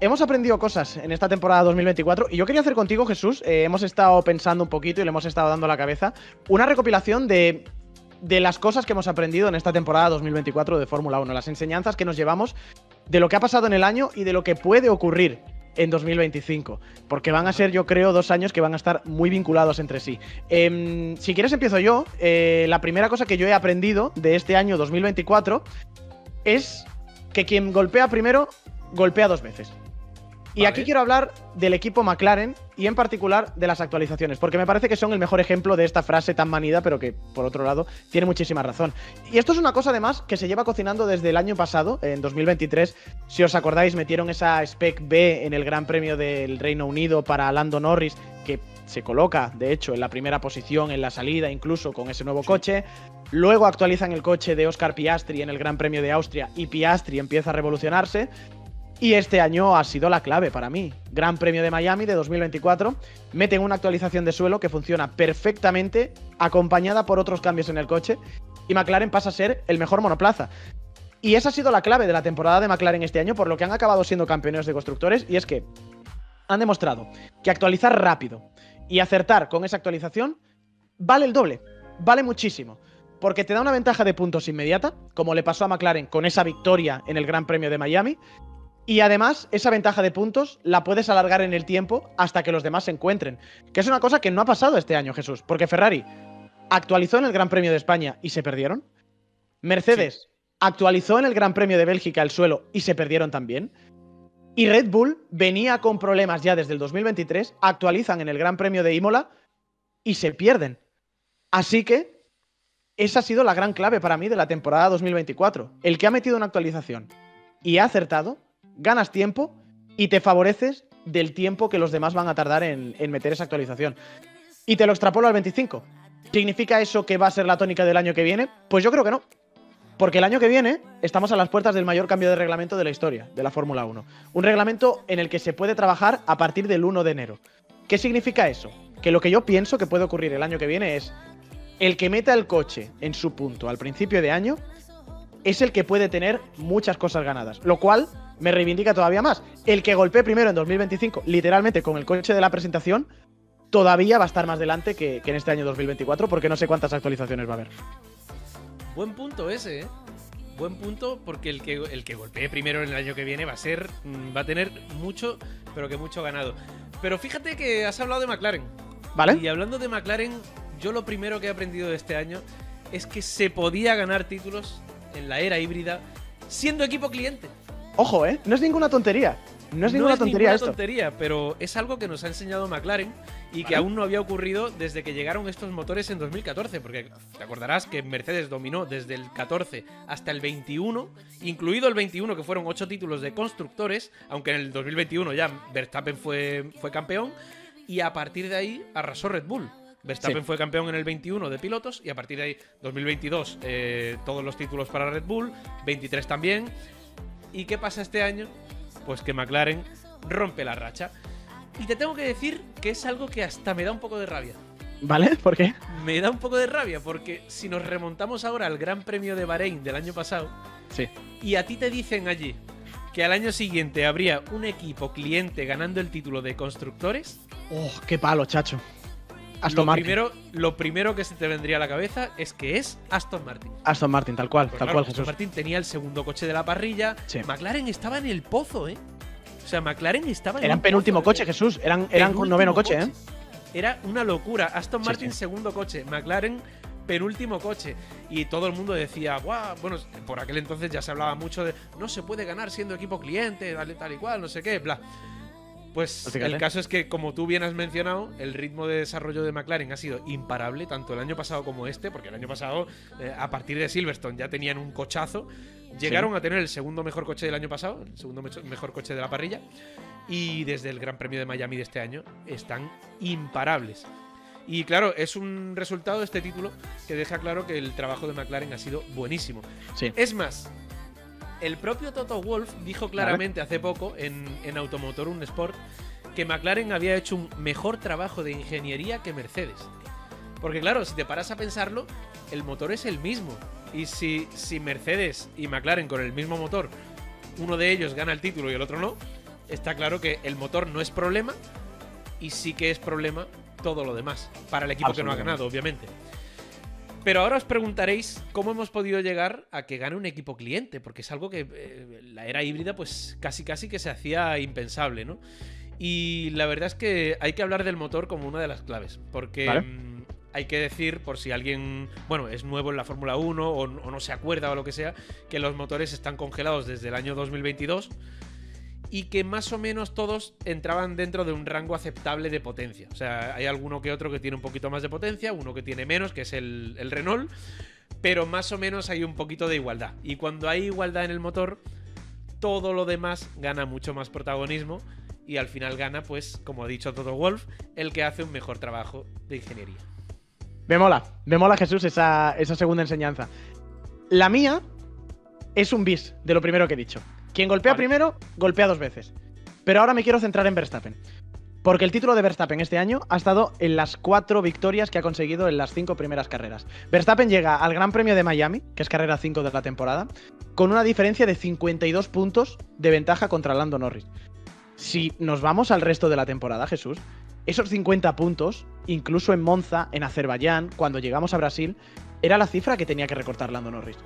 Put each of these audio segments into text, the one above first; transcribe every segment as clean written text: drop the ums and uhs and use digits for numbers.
hemos aprendido cosas en esta temporada 2024 y yo quería hacer contigo, Jesús, hemos estado pensando un poquito y le hemos estado dando la cabeza, una recopilación de las cosas que hemos aprendido en esta temporada 2024 de Fórmula 1, las enseñanzas que nos llevamos de lo que ha pasado en el año y de lo que puede ocurrir en 2025, porque van a ser, yo creo, 2 años que van a estar muy vinculados entre sí. Si quieres empiezo yo. La primera cosa que yo he aprendido de este año 2024 es que quien golpea primero, golpea 2 veces. Y aquí quiero hablar del equipo McLaren y en particular de las actualizaciones, porque me parece que son el mejor ejemplo de esta frase tan manida, pero que, por otro lado, tiene muchísima razón. Y esto es una cosa, además, que se lleva cocinando desde el año pasado, en 2023. Si os acordáis, metieron esa Spec B en el Gran Premio del Reino Unido para Lando Norris, que se coloca, de hecho, en la primera posición en la salida, incluso con ese nuevo coche. Luego actualizan el coche de Oscar Piastri en el Gran Premio de Austria y Piastri empieza a revolucionarse. Y este año ha sido la clave para mí. Gran Premio de Miami de 2024. Meten una actualización de suelo que funciona perfectamente, acompañada por otros cambios en el coche. Y McLaren pasa a ser el mejor monoplaza. Y esa ha sido la clave de la temporada de McLaren este año, por lo que han acabado siendo campeones de constructores. Y es que han demostrado que actualizar rápido y acertar con esa actualización vale el doble. Vale muchísimo. Porque te da una ventaja de puntos inmediata, como le pasó a McLaren con esa victoria en el Gran Premio de Miami. Y además, esa ventaja de puntos la puedes alargar en el tiempo hasta que los demás se encuentren. Que es una cosa que no ha pasado este año, Jesús. Porque Ferrari actualizó en el Gran Premio de España y se perdieron. Mercedes actualizó en el Gran Premio de Bélgica el suelo y se perdieron también. Y Red Bull venía con problemas ya desde el 2023, actualizan en el Gran Premio de Imola y se pierden. Así que esa ha sido la gran clave para mí de la temporada 2024. El que ha metido una actualización y ha acertado, ganas tiempo y te favoreces del tiempo que los demás van a tardar en meter esa actualización. Y te lo extrapolo al 25. ¿Significa eso que va a ser la tónica del año que viene? Pues yo creo que no. Porque el año que viene estamos a las puertas del mayor cambio de reglamento de la historia de la Fórmula 1. Un reglamento en el que se puede trabajar a partir del 1 de enero. ¿Qué significa eso? Que lo que yo pienso que puede ocurrir el año que viene es el que meta el coche en su punto al principio de año es el que puede tener muchas cosas ganadas. Lo cual me reivindica todavía más. El que golpee primero en 2025, literalmente con el coche de la presentación, todavía va a estar más delante que en este año 2024, porque no sé cuántas actualizaciones va a haber. Buen punto ese, ¿eh? Buen punto, porque el que golpee primero en el año que viene va a tener mucho, pero que mucho ganado. Pero fíjate que has hablado de McLaren. ¿Vale? Y hablando de McLaren, yo lo primero que he aprendido de este año es que se podía ganar títulos en la era híbrida siendo equipo cliente. Ojo, no es ninguna tontería. No es ninguna tontería, pero es algo que nos ha enseñado McLaren y que aún no había ocurrido desde que llegaron estos motores en 2014, porque te acordarás que Mercedes dominó desde el 14 hasta el 21, incluido el 21, que fueron 8 títulos de constructores, aunque en el 2021 ya Verstappen fue campeón, y a partir de ahí arrasó Red Bull. Verstappen fue campeón en el 21 de pilotos y a partir de ahí, 2022, todos los títulos para Red Bull, 23 también. ¿Y qué pasa este año? Pues que McLaren rompe la racha. Y te tengo que decir que es algo que hasta me da un poco de rabia. ¿Vale? ¿Por qué? Me da un poco de rabia porque si nos remontamos ahora al Gran Premio de Bahrein del año pasado, y a ti te dicen allí que al año siguiente habría un equipo cliente ganando el título de constructores... ¡Oh, qué palo, chacho! Aston Martin. Lo primero que se te vendría a la cabeza es que es Aston Martin. Aston Martin, tal cual, pues tal claro, cual, Aston Jesús. Martin tenía el segundo coche de la parrilla. McLaren estaba en el pozo, ¿eh? O sea, McLaren estaba en Eran penúltimo coche, Jesús. Eran noveno coche, ¿eh? Era una locura. Aston Martin, segundo coche. McLaren, penúltimo coche. Y todo el mundo decía, guau, bueno, por aquel entonces ya se hablaba mucho de no se puede ganar siendo equipo cliente, tal y cual, no sé qué, bla. Pues el caso es que, como tú bien has mencionado, el ritmo de desarrollo de McLaren ha sido imparable, tanto el año pasado como este, porque el año pasado, a partir de Silverstone, ya tenían un cochazo. Llegaron a tener el segundo mejor coche del año pasado, el segundo mejor coche de la parrilla, y desde el Gran Premio de Miami de este año están imparables. Y claro, es un resultado de este título que deja claro que el trabajo de McLaren ha sido buenísimo. Es más, el propio Toto Wolff dijo claramente hace poco en Automotor Un Sport que McLaren había hecho un mejor trabajo de ingeniería que Mercedes. Porque claro, si te paras a pensarlo, el motor es el mismo. Y si Mercedes y McLaren con el mismo motor, uno de ellos gana el título y el otro no, está claro que el motor no es problema y sí que es problema todo lo demás, para el equipo que no ha ganado, obviamente. Pero ahora os preguntaréis cómo hemos podido llegar a que gane un equipo cliente, porque es algo que la era híbrida pues casi que se hacía impensable, ¿no? Y la verdad es que hay que hablar del motor como una de las claves, porque hay que decir, por si alguien, bueno, es nuevo en la Fórmula 1 o no se acuerda o lo que sea, que los motores están congelados desde el año 2022 y que más o menos todos entraban dentro de un rango aceptable de potencia. O sea, hay alguno que otro que tiene un poquito más de potencia, uno que tiene menos, que es el Renault, pero más o menos hay un poquito de igualdad. Y cuando hay igualdad en el motor, todo lo demás gana mucho más protagonismo y al final gana, pues, como ha dicho Toto Wolff, el que hace un mejor trabajo de ingeniería. Me mola Jesús esa segunda enseñanza. La mía es un bis de lo primero que he dicho. Quien golpea primero, golpea 2 veces. Pero ahora me quiero centrar en Verstappen. Porque el título de Verstappen este año ha estado en las 4 victorias que ha conseguido en las 5 primeras carreras. Verstappen llega al Gran Premio de Miami, que es carrera 5 de la temporada, con una diferencia de 52 puntos de ventaja contra Lando Norris. Si nos vamos al resto de la temporada, Jesús, esos 50 puntos, incluso en Monza, en Azerbaiyán, cuando llegamos a Brasil, era la cifra que tenía que recortar Lando Norris.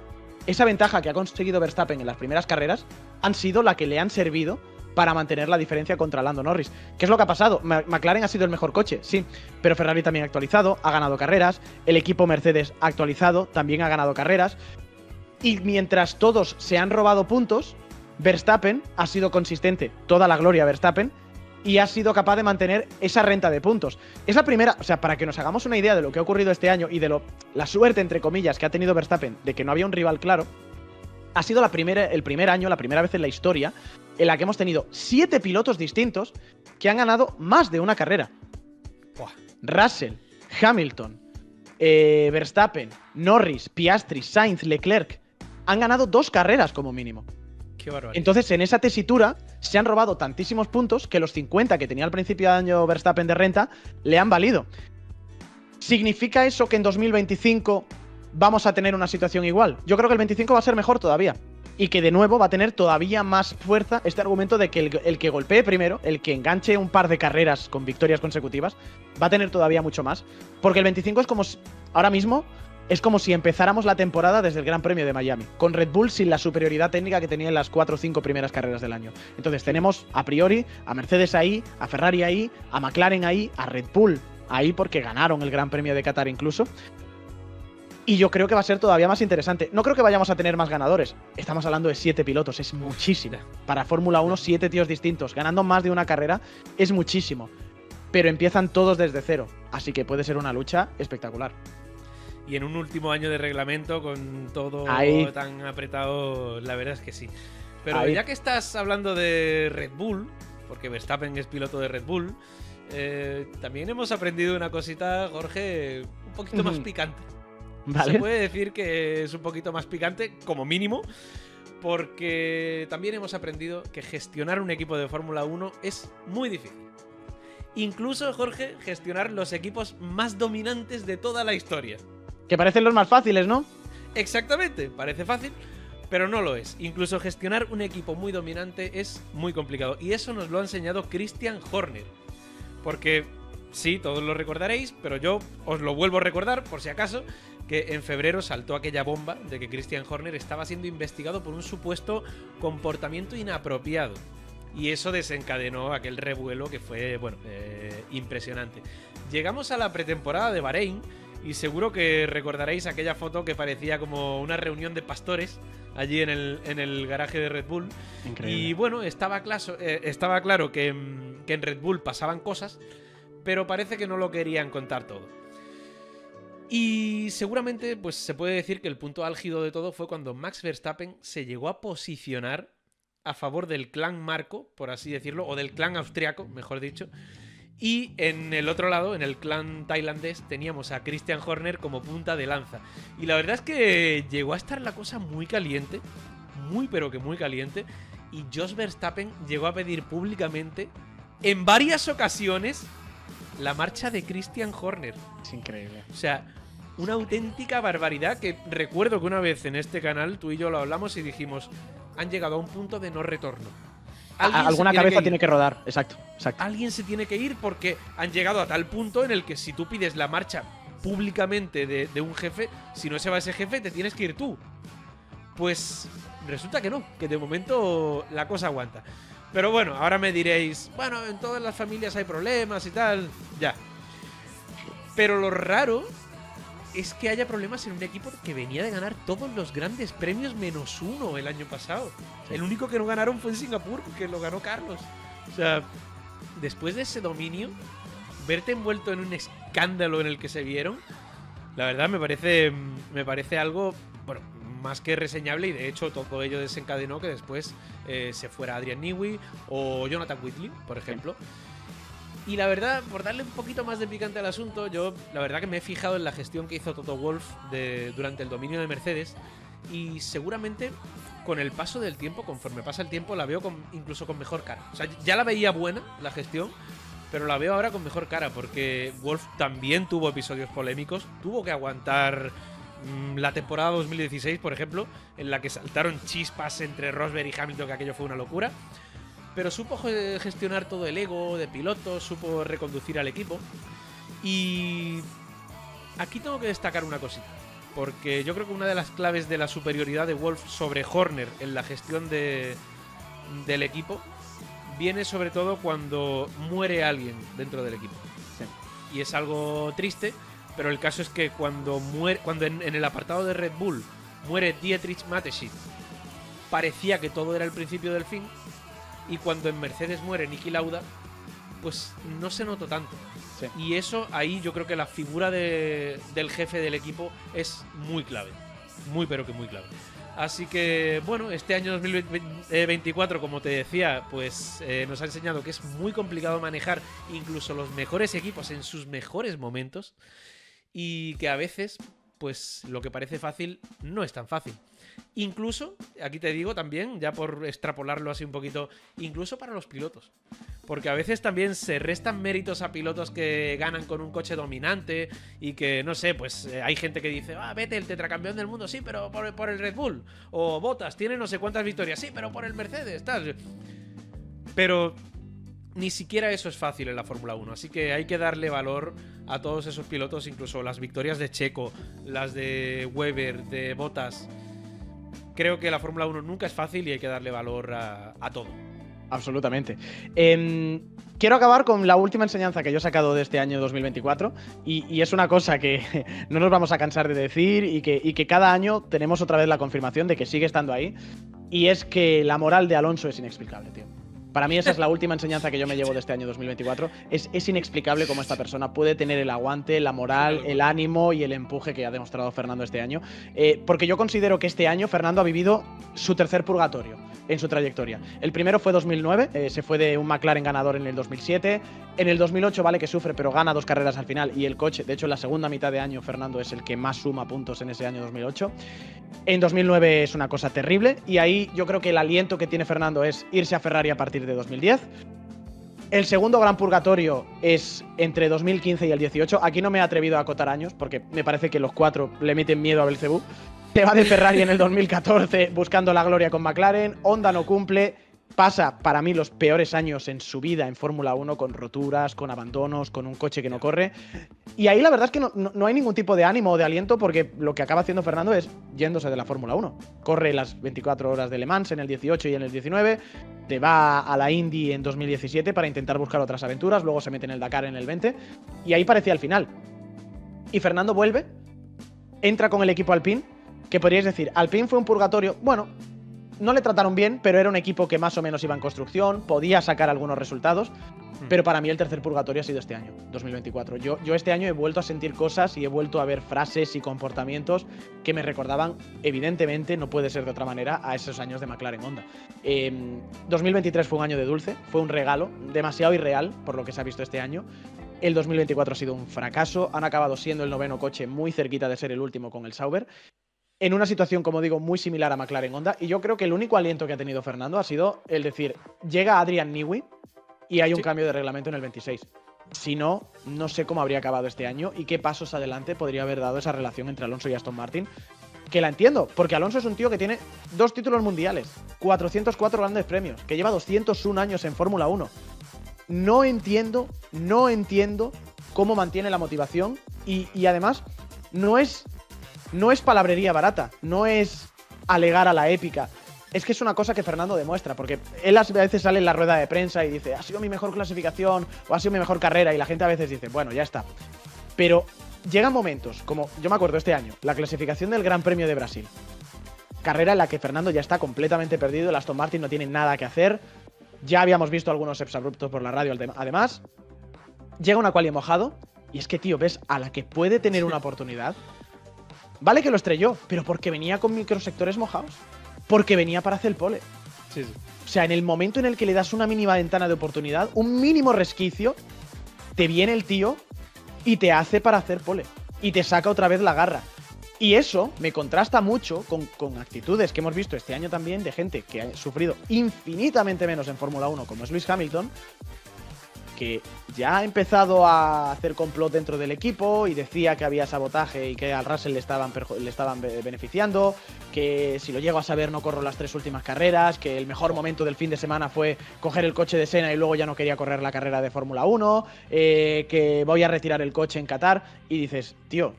Esa ventaja que ha conseguido Verstappen en las primeras carreras han sido la que le han servido para mantener la diferencia contra Lando Norris. ¿Qué es lo que ha pasado? McLaren ha sido el mejor coche, sí, pero Ferrari también ha actualizado, ha ganado carreras, el equipo Mercedes ha actualizado, también ha ganado carreras, y mientras todos se han robado puntos, Verstappen ha sido consistente, toda la gloria a Verstappen, y ha sido capaz de mantener esa renta de puntos. Es la primera, o sea, para que nos hagamos una idea de lo que ha ocurrido este año y de la suerte, entre comillas, que ha tenido Verstappen de que no había un rival claro, ha sido el primer año, la primera vez en la historia, en la que hemos tenido 7 pilotos distintos que han ganado más de una carrera. Russell, Hamilton, Verstappen, Norris, Piastri, Sainz, Leclerc han ganado 2 carreras como mínimo. Qué barbaridad. Entonces, en esa tesitura se han robado tantísimos puntos que los 50 que tenía al principio de año Verstappen de renta le han valido. ¿Significa eso que en 2025 vamos a tener una situación igual? Yo creo que el 25 va a ser mejor todavía. Y que de nuevo va a tener todavía más fuerza este argumento de que el que golpee primero, el que enganche un par de carreras con victorias consecutivas, va a tener todavía mucho más. Porque el 25 es como si, ahora mismo, es como si empezáramos la temporada desde el Gran Premio de Miami, con Red Bull sin la superioridad técnica que tenía en las 4 o 5 primeras carreras del año. Entonces tenemos a priori a Mercedes ahí, a Ferrari ahí, a McLaren ahí, a Red Bull ahí porque ganaron el Gran Premio de Qatar incluso. Y yo creo que va a ser todavía más interesante. No creo que vayamos a tener más ganadores. Estamos hablando de 7 pilotos, es muchísimo. Para Fórmula 1, 7 tíos distintos, ganando más de una carrera, es muchísimo. Pero empiezan todos desde cero, así que puede ser una lucha espectacular. Y en un último año de reglamento, con todo tan apretado, la verdad es que sí. Pero ya que estás hablando de Red Bull, porque Verstappen es piloto de Red Bull, también hemos aprendido una cosita, Jorge, un poquito más picante. ¿Vale? Se puede decir que es un poquito más picante, como mínimo, porque también hemos aprendido que gestionar un equipo de Fórmula 1 es muy difícil. Incluso, Jorge, gestionar los equipos más dominantes de toda la historia. Que parecen los más fáciles, ¿no? Exactamente, parece fácil, pero no lo es. Incluso gestionar un equipo muy dominante es muy complicado. Y eso nos lo ha enseñado Christian Horner. Porque, sí, todos lo recordaréis, pero yo os lo vuelvo a recordar, por si acaso, que en febrero saltó aquella bomba de que Christian Horner estaba siendo investigado por un supuesto comportamiento inapropiado. Y eso desencadenó aquel revuelo que fue, bueno, impresionante. Llegamos a la pretemporada de Bahrein y seguro que recordaréis aquella foto que parecía como una reunión de pastores allí en el garaje de Red Bull. Increíble. Y bueno, estaba claro que en Red Bull pasaban cosas, pero parece que no lo querían contar todo. Y seguramente pues se puede decir que el punto álgido de todo fue cuando Max Verstappen se llegó a posicionar a favor del clan Marco, por así decirlo, o del clan austriaco, mejor dicho. Y en el otro lado, en el clan tailandés, teníamos a Christian Horner como punta de lanza. Y la verdad es que llegó a estar la cosa muy caliente, muy pero que muy caliente, y Jos Verstappen llegó a pedir públicamente, en varias ocasiones, la marcha de Christian Horner. Es increíble. O sea, una auténtica barbaridad que recuerdo que una vez en este canal tú y yo lo hablamos y dijimos, han llegado a un punto de no retorno. alguna cabeza tiene que rodar. Exacto. Alguien se tiene que ir porque han llegado a tal punto en el que si tú pides la marcha públicamente de un jefe, si no se va ese jefe, te tienes que ir tú. Pues resulta que no, que de momento la cosa aguanta. Pero bueno, ahora me diréis, bueno, en todas las familias hay problemas y tal, ya. Pero lo raro es que haya problemas en un equipo que venía de ganar todos los grandes premios menos uno el año pasado. Sí. El único que no ganaron fue en Singapur, que lo ganó Carlos. O sea, después de ese dominio, verte envuelto en un escándalo en el que se vieron, la verdad me parece algo, bueno, más que reseñable, y de hecho todo ello desencadenó que después se fuera Adrian Newey o Jonathan Whitley, por ejemplo. Y la verdad, por darle un poquito más de picante al asunto, yo la verdad que me he fijado en la gestión que hizo Toto Wolff durante el dominio de Mercedes, y seguramente con el paso del tiempo, conforme pasa el tiempo, la veo incluso con mejor cara. O sea, ya la veía buena la gestión, pero la veo ahora con mejor cara, porque Wolff también tuvo episodios polémicos, tuvo que aguantar la temporada 2016, por ejemplo, en la que saltaron chispas entre Rosberg y Hamilton, que aquello fue una locura. Pero supo gestionar todo el ego de pilotos, supo reconducir al equipo. Y aquí tengo que destacar una cosita, porque yo creo que una de las claves de la superioridad de Wolff sobre Horner en la gestión del equipo viene sobre todo cuando muere alguien dentro del equipo. Sí. Y es algo triste, pero el caso es que cuando en el apartado de Red Bull muere Dietrich Mateschitz, parecía que todo era el principio del fin. Y cuando en Mercedes muere Niki Lauda, pues no se notó tanto. Sí. Y eso, ahí yo creo que la figura del jefe del equipo es muy clave. Muy, pero que muy clave. Así que, bueno, este año 2024, como te decía, pues nos ha enseñado que es muy complicado manejar incluso los mejores equipos en sus mejores momentos. Y que a veces, pues lo que parece fácil no es tan fácil. Incluso, aquí te digo también, ya por extrapolarlo así un poquito, incluso para los pilotos. Porque a veces también se restan méritos a pilotos que ganan con un coche dominante y que, no sé, pues hay gente que dice, vete, el tetracampeón del mundo, sí, pero por el Red Bull. O Bottas, tiene no sé cuántas victorias, sí, pero por el Mercedes, tal. Pero ni siquiera eso es fácil en la Fórmula 1, así que hay que darle valor a todos esos pilotos, incluso las victorias de Checo, las de Weber, de Bottas. Creo que la Fórmula 1 nunca es fácil y hay que darle valor a todo. Absolutamente. Quiero acabar con la última enseñanza que yo he sacado de este año 2024 y es una cosa que no nos vamos a cansar de decir y que cada año tenemos otra vez la confirmación de que sigue estando ahí, y es que la moral de Alonso es inexplicable, tío. Para mí esa es la última enseñanza que yo me llevo de este año 2024. Es inexplicable cómo esta persona puede tener el aguante, la moral, el ánimo y el empuje que ha demostrado Fernando este año. Porque yo considero que este año Fernando ha vivido su tercer purgatorio en su trayectoria. El primero fue 2009, se fue de un McLaren ganador en el 2007. En el 2008 vale que sufre, pero gana 2 carreras al final y el coche, de hecho en la segunda mitad de año Fernando es el que más suma puntos en ese año 2008. En 2009 es una cosa terrible y ahí yo creo que el aliento que tiene Fernando es irse a Ferrari a partir de 2010. El segundo gran purgatorio es entre 2015 y el 18. Aquí no me he atrevido a acotar años porque me parece que los 4 le meten miedo a Belcebú. Se va de Ferrari en el 2014 buscando la gloria con McLaren. Honda no cumple. Pasa, para mí, los peores años en su vida en Fórmula 1, con roturas, con abandonos, con un coche que no corre. Y ahí la verdad es que no hay ningún tipo de ánimo o de aliento, porque lo que acaba haciendo Fernando es yéndose de la Fórmula 1. Corre las 24 horas de Le Mans en el 18 y en el 19, te va a la Indy en 2017 para intentar buscar otras aventuras, luego se mete en el Dakar en el 20, y ahí parecía el final. Y Fernando vuelve, entra con el equipo Alpine, que podríais decir, Alpine fue un purgatorio, bueno, no le trataron bien, pero era un equipo que más o menos iba en construcción, podía sacar algunos resultados, pero para mí el tercer purgatorio ha sido este año, 2024. Yo este año he vuelto a sentir cosas y he vuelto a ver frases y comportamientos que me recordaban, evidentemente, no puede ser de otra manera, a esos años de McLaren Honda. 2023 fue un año de dulce, fue un regalo demasiado irreal por lo que se ha visto este año. El 2024 ha sido un fracaso, han acabado siendo el 9º coche, muy cerquita de ser el último con el Sauber, en una situación, como digo, muy similar a McLaren Honda. Y yo creo que el único aliento que ha tenido Fernando ha sido el decir, llega Adrian Newey y hay un cambio de reglamento en el 26. Si no, no sé cómo habría acabado este año y qué pasos adelante podría haber dado esa relación entre Alonso y Aston Martin. que la entiendo, porque Alonso es un tío que tiene 2 títulos mundiales, 404 grandes premios, que lleva 201 años en Fórmula 1. No entiendo cómo mantiene la motivación y además no es palabrería barata, no es alegar a la épica. Es que es una cosa que Fernando demuestra, porque él a veces sale en la rueda de prensa y dice, ha sido mi mejor clasificación o ha sido mi mejor carrera, y la gente a veces dice, bueno, ya está. Pero llegan momentos, como yo me acuerdo este año, la clasificación del Gran Premio de Brasil. Carrera en la que Fernando ya está completamente perdido, el Aston Martin no tiene nada que hacer. Ya habíamos visto algunos exabruptos por la radio, además. Llega una quali mojado, y es que, tío, ves a la que puede tener una oportunidad. Vale que lo estrelló, pero porque venía con microsectores mojados. Porque venía para hacer el pole. Sí, sí. O sea, en el momento en el que le das una mínima ventana de oportunidad, un mínimo resquicio, te viene el tío y te hace para hacer pole. Y te saca otra vez la garra. Y eso me contrasta mucho con actitudes que hemos visto este año también de gente que ha sufrido infinitamente menos en Fórmula 1, como es Lewis Hamilton, que ya ha empezado a hacer complot dentro del equipo y decía que había sabotaje y que al Russell le estaban beneficiando, que si lo llego a saber no corro las 3 últimas carreras, que el mejor momento del fin de semana fue coger el coche de Senna y luego ya no quería correr la carrera de Fórmula 1, que voy a retirar el coche en Qatar, y dices, tío,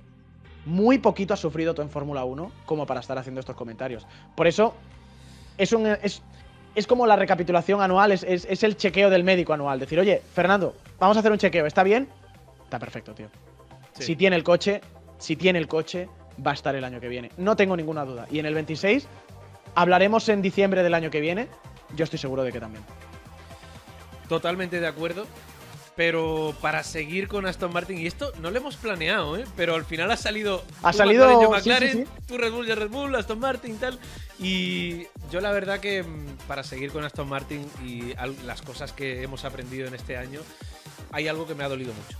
muy poquito has sufrido tú en Fórmula 1 como para estar haciendo estos comentarios. Por eso es como la recapitulación anual, es el chequeo del médico anual. Decir, oye, Fernando, vamos a hacer un chequeo, ¿está bien? Está perfecto, tío. Sí. Si tiene el coche, va a estar el año que viene. No tengo ninguna duda. Y en el 26, hablaremos en diciembre del año que viene. Yo estoy seguro de que también. Totalmente de acuerdo. Pero para seguir con Aston Martin, y esto no lo hemos planeado, pero al final ha salido McLaren, yo McLaren, sí. Tú Red Bull, Aston Martin y tal. Y yo la verdad que para seguir con Aston Martin y las cosas que hemos aprendido en este año, hay algo que me ha dolido mucho.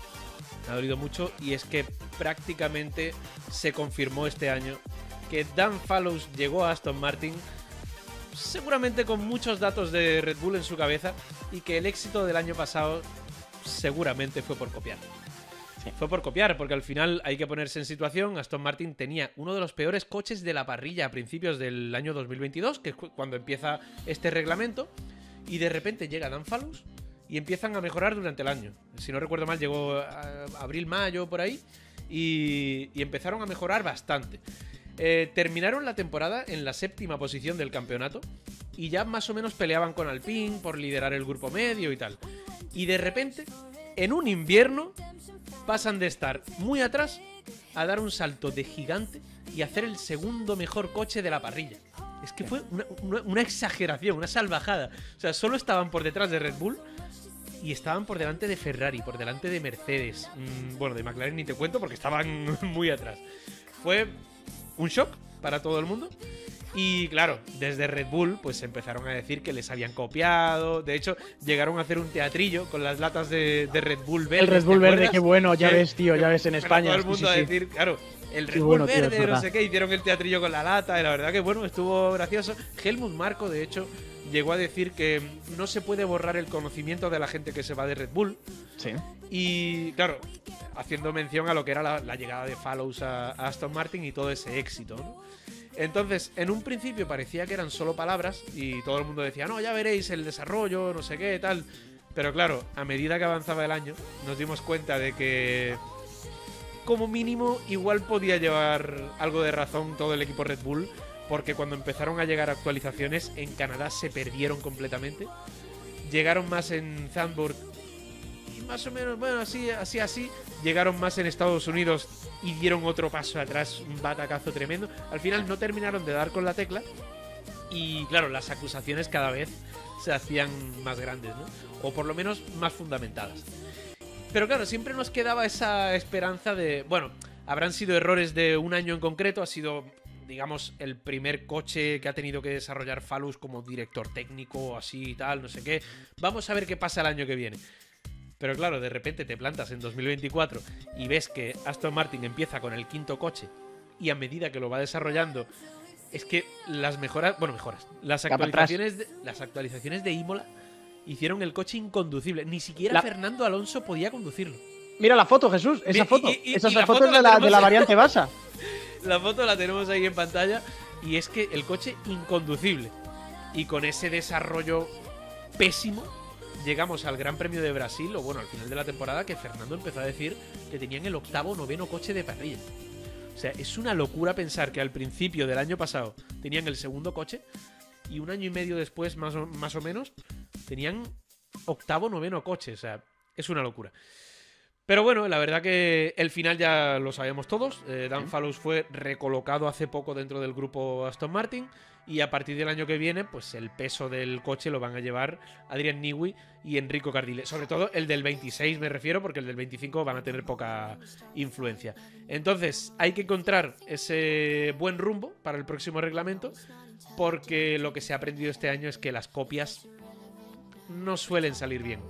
Me ha dolido mucho, y es que prácticamente se confirmó este año que Dan Fallows llegó a Aston Martin seguramente con muchos datos de Red Bull en su cabeza, y que el éxito del año pasado seguramente fue por copiar. Sí. Fue por copiar, porque al final hay que ponerse en situación. Aston Martin tenía uno de los peores coches de la parrilla a principios del año 2022, que es cuando empieza este reglamento, y de repente llega Dan Fallows y empiezan a mejorar durante el año. Si no recuerdo mal, llegó a abril, mayo, por ahí, y empezaron a mejorar bastante. Terminaron la temporada en la 7ª posición del campeonato, y ya más o menos peleaban con Alpine por liderar el grupo medio y tal. Y de repente, en un invierno, pasan de estar muy atrás a dar un salto de gigante y hacer el segundo mejor coche de la parrilla. Es que fue una exageración, una salvajada. O sea, solo estaban por detrás de Red Bull y estaban por delante de Ferrari, por delante de Mercedes. Bueno, de McLaren ni te cuento porque estaban muy atrás. Fue un shock para todo el mundo. Y claro, desde Red Bull pues empezaron a decir que les habían copiado. De hecho, llegaron a hacer un teatrillo con las latas de Red Bull verde. El Red Bull verde, qué bueno, ya ves, tío, ya ves en España. Todo el mundo a decir, claro, el Red Bull verde, no sé qué, hicieron el teatrillo con la lata, y la verdad que bueno, estuvo gracioso. Helmut Marko, de hecho, llegó a decir que no se puede borrar el conocimiento de la gente que se va de Red Bull. Sí. Y claro, haciendo mención a lo que era la llegada de Fallows a Aston Martin y todo ese éxito, ¿no? Entonces, en un principio parecía que eran solo palabras y todo el mundo decía, no, ya veréis el desarrollo, no sé qué, tal. Pero claro, a medida que avanzaba el año, nos dimos cuenta de que como mínimo igual podía llevar algo de razón todo el equipo Red Bull, porque cuando empezaron a llegar actualizaciones en Canadá se perdieron completamente. Llegaron más en Zandvoort y más o menos, bueno, así. Llegaron más en Estados Unidos y dieron otro paso atrás, un batacazo tremendo. Al final no terminaron de dar con la tecla y claro, las acusaciones cada vez se hacían más grandes, ¿no? O por lo menos más fundamentadas. Pero claro, siempre nos quedaba esa esperanza de, bueno, habrán sido errores de un año en concreto, ha sido, digamos, el primer coche que ha tenido que desarrollar Fallows como director técnico, así y tal, no sé qué. Vamos a ver qué pasa el año que viene. Pero claro, de repente te plantas en 2024 y ves que Aston Martin empieza con el 5.º coche y a medida que lo va desarrollando, es que las las actualizaciones de Imola hicieron el coche inconducible. Ni siquiera Fernando Alonso podía conducirlo. Mira la foto, Jesús, esa foto. Esa foto es de la variante Basa. La foto la tenemos ahí en pantalla. Y es que el coche inconducible. Y con ese desarrollo pésimo, llegamos al Gran Premio de Brasil, o bueno, al final de la temporada, que Fernando empezó a decir que tenían el 8º o 9º coche de parrilla. O sea, es una locura pensar que al principio del año pasado tenían el 2º coche y un año y medio después, más o menos, tenían 8º o 9º coche. O sea, es una locura. Pero bueno, la verdad que el final ya lo sabemos todos. Dan Fallows fue recolocado hace poco dentro del grupo Aston Martin y a partir del año que viene, pues el peso del coche lo van a llevar Adrian Newey y Enrico Cardile. Sobre todo el del 26 me refiero, porque el del 25 van a tener poca influencia. Entonces hay que encontrar ese buen rumbo para el próximo reglamento, porque lo que se ha aprendido este año es que las copias no suelen salir bien.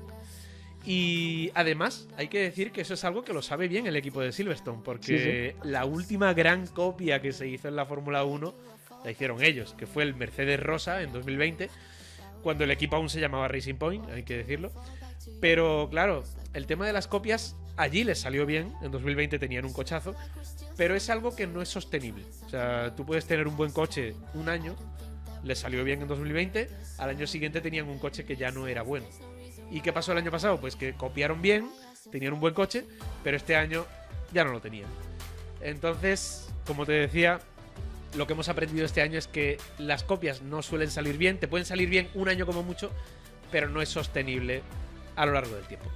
Y además hay que decir que eso es algo que lo sabe bien el equipo de Silverstone, porque sí. La última gran copia que se hizo en la Fórmula 1 la hicieron ellos, que fue el Mercedes Rosa en 2020, cuando el equipo aún se llamaba Racing Point, hay que decirlo. Pero claro, el tema de las copias allí les salió bien, en 2020 tenían un cochazo, pero es algo que no es sostenible. O sea, tú puedes tener un buen coche un año, les salió bien en 2020, al año siguiente tenían un coche que ya no era bueno. ¿Y qué pasó el año pasado? Pues que copiaron bien, tenían un buen coche, pero este año ya no lo tenían. Entonces, como te decía, lo que hemos aprendido este año es que las copias no suelen salir bien, te pueden salir bien un año como mucho, pero no es sostenible a lo largo del tiempo.